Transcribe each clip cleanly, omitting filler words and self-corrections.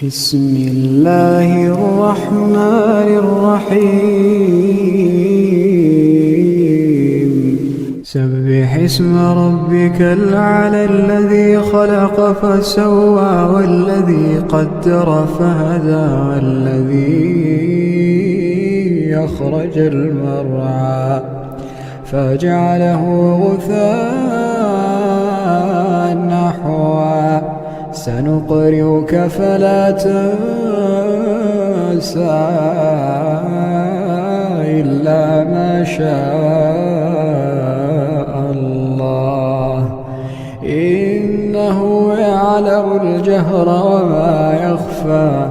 بسم الله الرحمن الرحيم سبح اسم ربك الأعلى الذي خلق فسوى والذي قدر فهدى والذي أخرج المرعى فجعله غثاء نحوا سنقرئك فلا تنسى إلا ما شاء الله إنه يعلم الجهر وما يخفى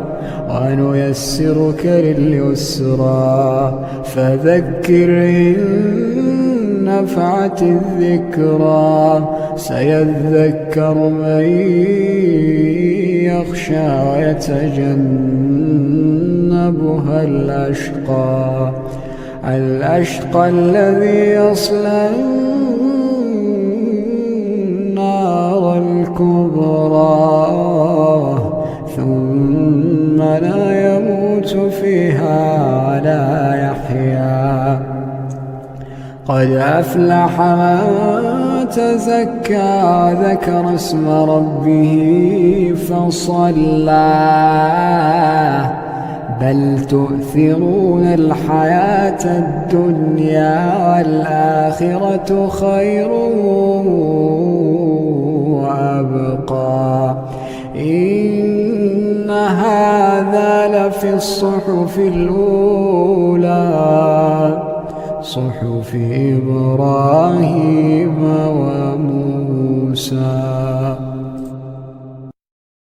ونيسرك لليسرى فذكر إن نفعت الذكرى سيذكر من يخشى ويتجنبها الأشقى الذي يصلى النار الكبرى ثم لا يموت فيها ولا يحيا قد أفلح من تزكى وذكر اسم ربه فصلى بل تؤثرون الحياة الدنيا والآخرة خير وأبقى إن هذا لفي الصحف الأولى صحف إبراهيم وموسى.